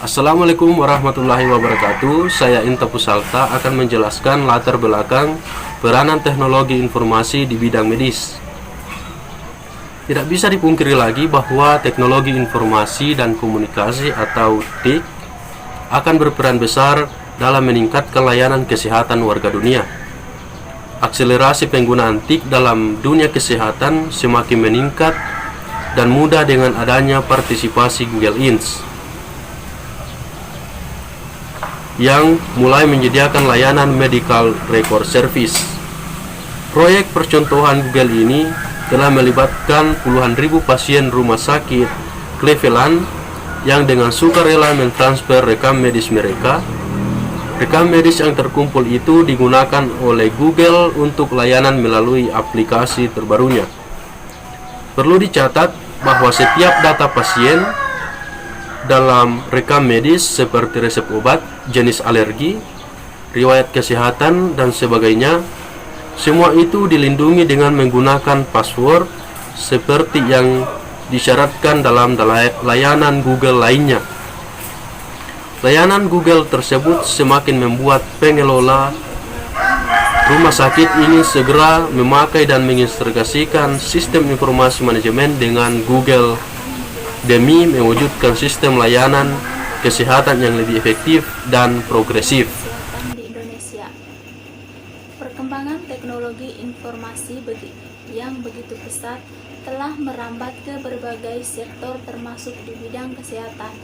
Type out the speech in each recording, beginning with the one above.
Assalamualaikum warahmatullahi wabarakatuh. Saya Inta Pusalta akan menjelaskan latar belakang peranan teknologi informasi di bidang medis. Tidak bisa dipungkiri lagi bahwa teknologi informasi dan komunikasi atau TIK akan berperan besar dalam meningkatkan layanan kesehatan warga dunia. Akselerasi penggunaan TIK dalam dunia kesehatan semakin meningkat dan mudah dengan adanya partisipasi Google Inc. yang mulai menyediakan layanan medical record service. Proyek percontohan Google ini telah melibatkan puluhan ribu pasien rumah sakit Cleveland yang dengan sukarela mentransfer rekam medis mereka. Rekam medis yang terkumpul itu digunakan oleh Google untuk layanan melalui aplikasi terbarunya. Perlu dicatat bahwa setiap data pasien dalam rekam medis seperti resep obat, jenis alergi, riwayat kesehatan, dan sebagainya, semua itu dilindungi dengan menggunakan password seperti yang disyaratkan dalam layanan Google lainnya. Layanan Google tersebut semakin membuat pengelola rumah sakit ini segera memakai dan mengintegrasikan sistem informasi manajemen dengan Google demi mewujudkan sistem layanan kesehatan yang lebih efektif dan progresif. Di Indonesia, perkembangan teknologi informasi yang begitu pesat telah merambat ke berbagai sektor termasuk di bidang kesehatan.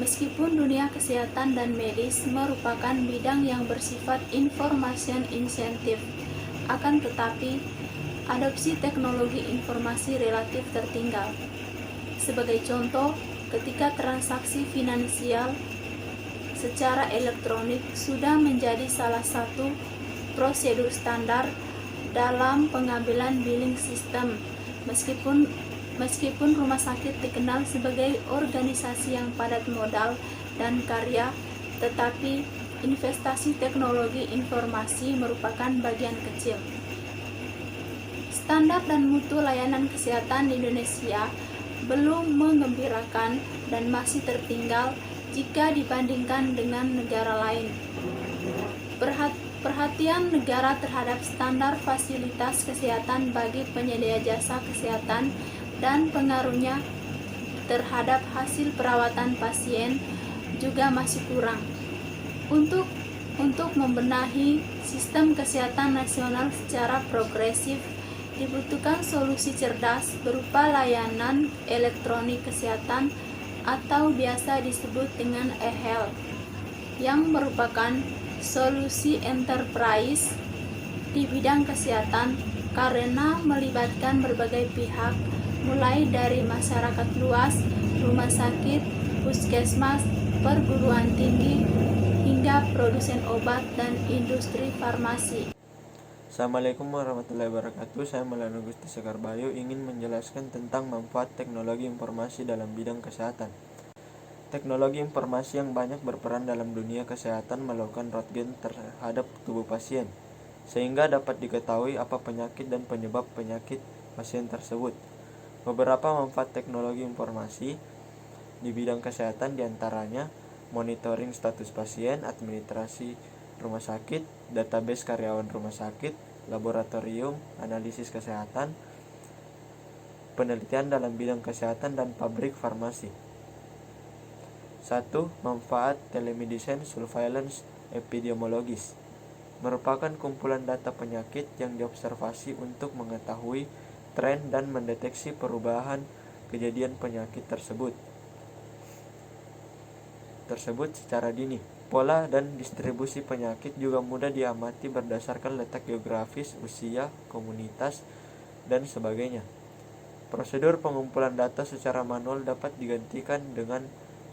Meskipun dunia kesehatan dan medis merupakan bidang yang bersifat information intensive, akan tetapi adopsi teknologi informasi relatif tertinggal. Sebagai contoh, ketika transaksi finansial secara elektronik sudah menjadi salah satu prosedur standar dalam pengambilan billing system, meskipun rumah sakit dikenal sebagai organisasi yang padat modal dan karya, tetapi investasi teknologi informasi merupakan bagian kecil. Standar dan mutu layanan kesehatan di Indonesia belum menggembirakan dan masih tertinggal jika dibandingkan dengan negara lain. Perhatian negara terhadap standar fasilitas kesehatan bagi penyedia jasa kesehatan dan pengaruhnya terhadap hasil perawatan pasien juga masih kurang. Untuk membenahi sistem kesehatan nasional secara progresif, dibutuhkan solusi cerdas berupa layanan elektronik kesehatan atau biasa disebut dengan e-health, yang merupakan solusi enterprise di bidang kesehatan karena melibatkan berbagai pihak, mulai dari masyarakat luas, rumah sakit, puskesmas, perguruan tinggi, hingga produsen obat dan industri farmasi. Assalamualaikum warahmatullahi wabarakatuh. Saya Maulana Gusti Sekar Bayu ingin menjelaskan tentang manfaat teknologi informasi dalam bidang kesehatan. Teknologi informasi yang banyak berperan dalam dunia kesehatan melakukan röntgen terhadap tubuh pasien, sehingga dapat diketahui apa penyakit dan penyebab penyakit pasien tersebut. Beberapa manfaat teknologi informasi di bidang kesehatan diantaranya monitoring status pasien, administrasi rumah sakit, database karyawan rumah sakit, laboratorium, analisis kesehatan, penelitian dalam bidang kesehatan, dan pabrik farmasi. 1. Manfaat telemedicine surveillance epidemiologis merupakan kumpulan data penyakit yang diobservasi untuk mengetahui tren dan mendeteksi perubahan kejadian penyakit tersebut secara dini. Pola dan distribusi penyakit juga mudah diamati berdasarkan letak geografis, usia, komunitas, dan sebagainya. Prosedur pengumpulan data secara manual dapat digantikan dengan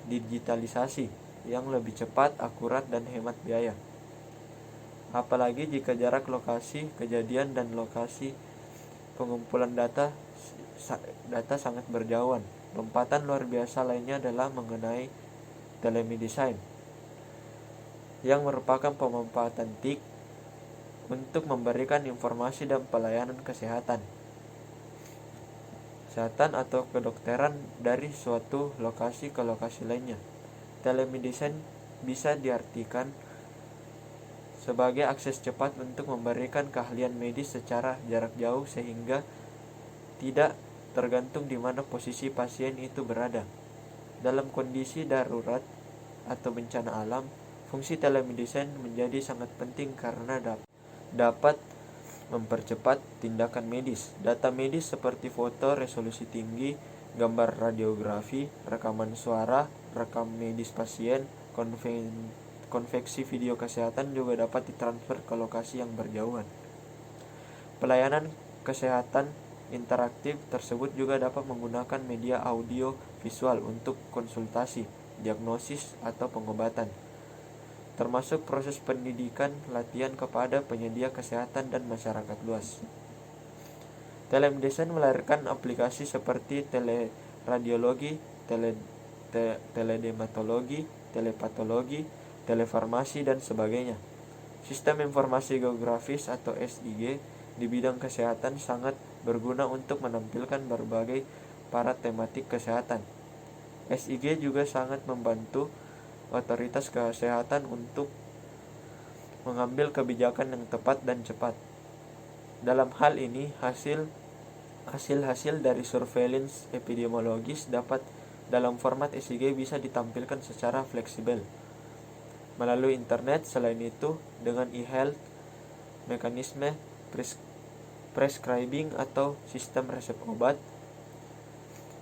digitalisasi yang lebih cepat, akurat, dan hemat biaya. Apalagi jika jarak lokasi kejadian dan lokasi pengumpulan data sangat berjauhan. Lompatan luar biasa lainnya adalah mengenai telemedicine, yang merupakan pemanfaatan TIK untuk memberikan informasi dan pelayanan kesehatan atau kedokteran dari suatu lokasi ke lokasi lainnya. Telemedicine bisa diartikan sebagai akses cepat untuk memberikan keahlian medis secara jarak jauh sehingga tidak tergantung di mana posisi pasien itu berada. Dalam kondisi darurat atau bencana alam, fungsi telemedicine menjadi sangat penting karena dapat mempercepat tindakan medis. Data medis seperti foto resolusi tinggi, gambar radiografi, rekaman suara, rekam medis pasien, konveksi video kesehatan juga dapat ditransfer ke lokasi yang berjauhan. Pelayanan kesehatan interaktif tersebut juga dapat menggunakan media audio visual untuk konsultasi, diagnosis, atau pengobatan, termasuk proses pendidikan latihan kepada penyedia kesehatan dan masyarakat luas. Telemedicine melahirkan aplikasi seperti teleradiologi, teledermatologi, telepatologi, telefarmasi, dan sebagainya. Sistem informasi geografis atau SIG di bidang kesehatan sangat berguna untuk menampilkan berbagai paratematik kesehatan. SIG juga sangat membantu otoritas kesehatan untuk mengambil kebijakan yang tepat dan cepat. Dalam hal ini, hasil-hasil dari surveillance epidemiologis dapat dalam format SIG bisa ditampilkan secara fleksibel melalui internet. Selain itu, dengan e-health, mekanisme prescribing atau sistem resep obat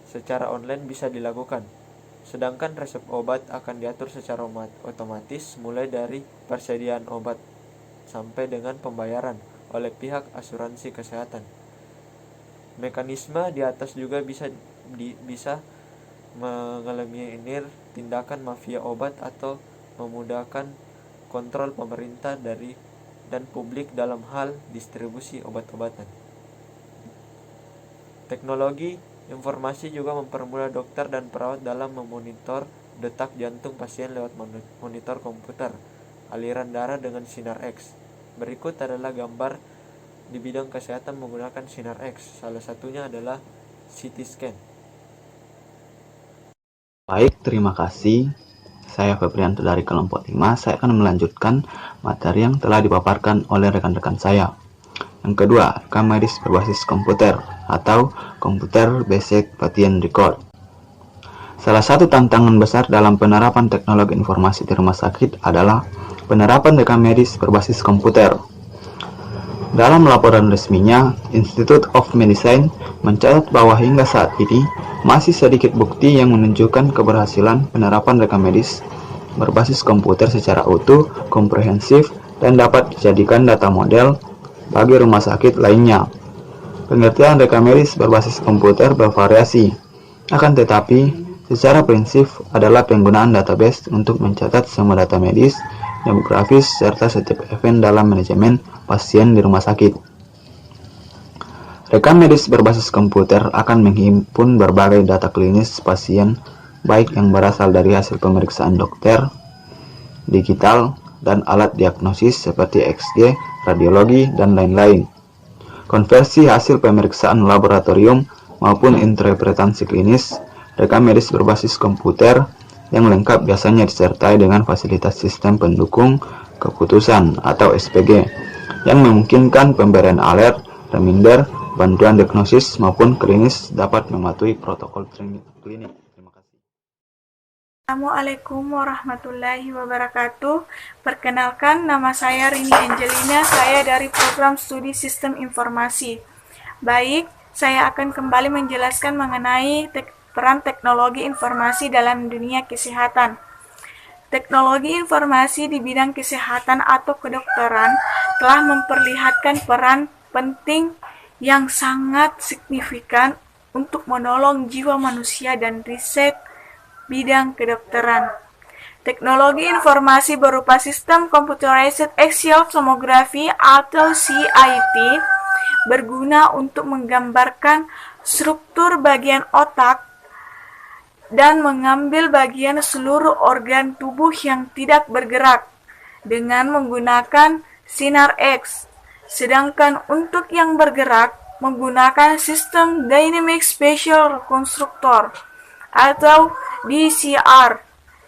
secara online bisa dilakukan. Sedangkan resep obat akan diatur secara otomatis mulai dari persediaan obat sampai dengan pembayaran oleh pihak asuransi kesehatan. Mekanisme di atas juga bisa mengeliminir tindakan mafia obat atau memudahkan kontrol pemerintah dan publik dalam hal distribusi obat-obatan. Teknologi informasi juga mempermudah dokter dan perawat dalam memonitor detak jantung pasien lewat monitor komputer, aliran darah dengan sinar X. Berikut adalah gambar di bidang kesehatan menggunakan sinar X. Salah satunya adalah CT scan. Baik, terima kasih. Saya Febrianto dari kelompok 5. Saya akan melanjutkan materi yang telah dipaparkan oleh rekan-rekan saya. Yang kedua, rekam medis berbasis komputer atau Computer Based Patient Record. Salah satu tantangan besar dalam penerapan teknologi informasi di rumah sakit adalah penerapan rekam medis berbasis komputer. Dalam laporan resminya, Institute of Medicine mencatat bahwa hingga saat ini masih sedikit bukti yang menunjukkan keberhasilan penerapan rekam medis berbasis komputer secara utuh, komprehensif, dan dapat dijadikan data model bagi rumah sakit lainnya. Pengertian rekam medis berbasis komputer bervariasi, akan tetapi secara prinsip adalah penggunaan database untuk mencatat semua data medis, demografis, serta setiap event dalam manajemen pasien di rumah sakit. Rekam medis berbasis komputer akan menghimpun berbagai data klinis pasien, baik yang berasal dari hasil pemeriksaan dokter, digital, dan alat diagnosis seperti XG, radiologi, dan lain-lain. Konversi hasil pemeriksaan laboratorium maupun interpretasi klinis, rekam medis berbasis komputer yang lengkap biasanya disertai dengan fasilitas sistem pendukung keputusan atau SPG yang memungkinkan pemberian alert, reminder, bantuan diagnosis maupun klinis dapat mematuhi protokol klinik. Terima kasih. Assalamualaikum warahmatullahi wabarakatuh. Perkenalkan, nama saya Rini Angelina, saya dari program studi Sistem Informasi. Baik, saya akan kembali menjelaskan mengenai peran teknologi informasi dalam dunia kesehatan. Teknologi informasi di bidang kesehatan atau kedokteran telah memperlihatkan peran penting yang sangat signifikan untuk menolong jiwa manusia dan riset bidang kedokteran. Teknologi informasi berupa sistem Computerized Axial Tomography atau CIT berguna untuk menggambarkan struktur bagian otak dan mengambil bagian seluruh organ tubuh yang tidak bergerak dengan menggunakan sinar X. Sedangkan untuk yang bergerak menggunakan sistem Dynamic Spatial Reconstructor atau DCR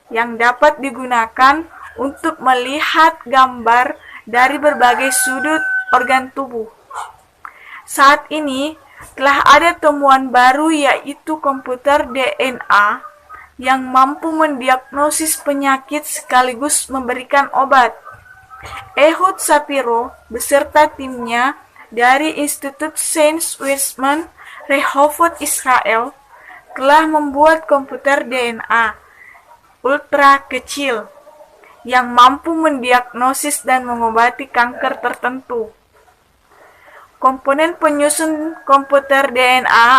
yang dapat digunakan untuk melihat gambar dari berbagai sudut organ tubuh. Saat ini telah ada temuan baru, yaitu komputer DNA yang mampu mendiagnosis penyakit sekaligus memberikan obat. Ehud Shapiro beserta timnya dari Institut Saint Weizmann, Rehovot, Israel, telah membuat komputer DNA ultra kecil yang mampu mendiagnosis dan mengobati kanker tertentu. Komponen penyusun komputer DNA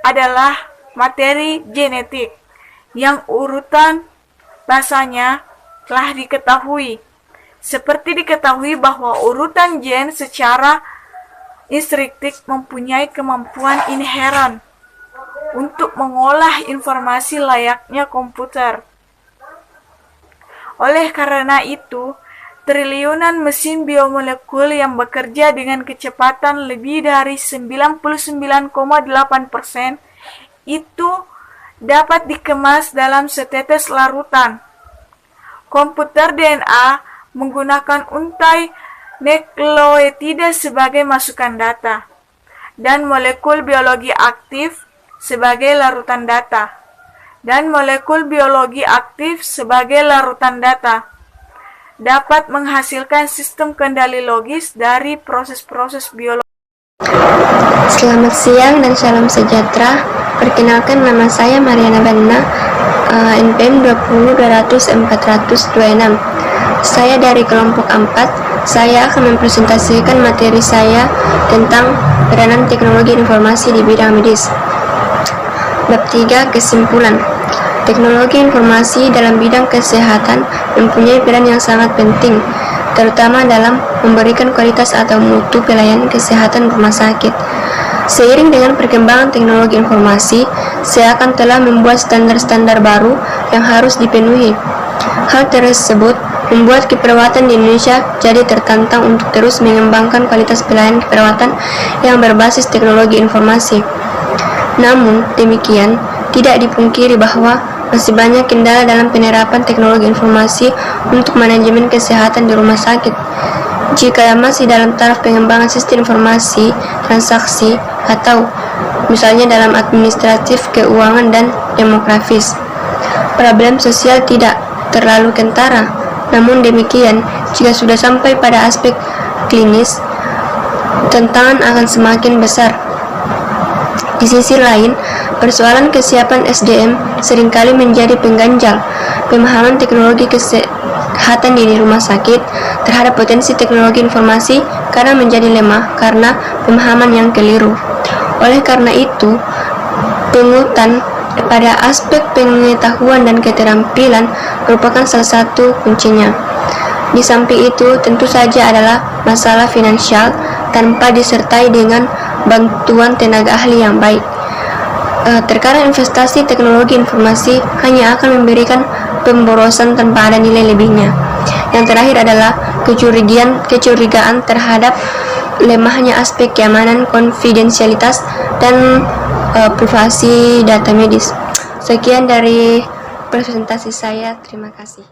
adalah materi genetik yang urutan bahasanya telah diketahui. Seperti diketahui bahwa urutan gen secara instruktif mempunyai kemampuan inheren untuk mengolah informasi layaknya komputer. Oleh karena itu, triliunan mesin biomolekul yang bekerja dengan kecepatan lebih dari 99,8% itu dapat dikemas dalam setetes larutan. Komputer DNA menggunakan untai nukleotida sebagai masukan data dan molekul biologi aktif sebagai larutan data dan molekul biologi aktif sebagai larutan data dapat menghasilkan sistem kendali logis dari proses-proses biologi. Selamat siang dan salam sejahtera. Perkenalkan, nama saya Mariana Banna, NPM 20202426. Saya dari kelompok 4. Saya akan mempresentasikan materi saya tentang peranan teknologi informasi di bidang medis. Bab 3, kesimpulan. Teknologi informasi dalam bidang kesehatan mempunyai peran yang sangat penting, terutama dalam memberikan kualitas atau mutu pelayanan kesehatan rumah sakit. Seiring dengan perkembangan teknologi informasi, seakan telah membuat standar-standar baru yang harus dipenuhi. Hal tersebut membuat keperawatan di Indonesia jadi tertantang untuk terus mengembangkan kualitas pelayanan keperawatan yang berbasis teknologi informasi. Namun demikian, tidak dipungkiri bahwa masih banyak kendala dalam penerapan teknologi informasi untuk manajemen kesehatan di rumah sakit. Jika masih dalam taraf pengembangan sistem informasi, transaksi, atau misalnya dalam administratif, keuangan, dan demografis. Problem sosial tidak terlalu kentara. Namun demikian, jika sudah sampai pada aspek klinis, tantangan akan semakin besar. Di sisi lain, persoalan kesiapan SDM seringkali menjadi pengganjal. Pemahaman teknologi kesehatan di rumah sakit terhadap potensi teknologi informasi kadang menjadi lemah karena pemahaman yang keliru. Oleh karena itu, penguatan pada aspek pengetahuan dan keterampilan merupakan salah satu kuncinya. Di samping itu, tentu saja adalah masalah finansial tanpa disertai dengan bantuan tenaga ahli yang baik. Terkadang investasi teknologi informasi hanya akan memberikan pemborosan tanpa ada nilai lebihnya. Yang terakhir adalah kecurigaan terhadap lemahnya aspek keamanan, konfidensialitas, dan privasi data medis. Sekian dari presentasi saya, terima kasih.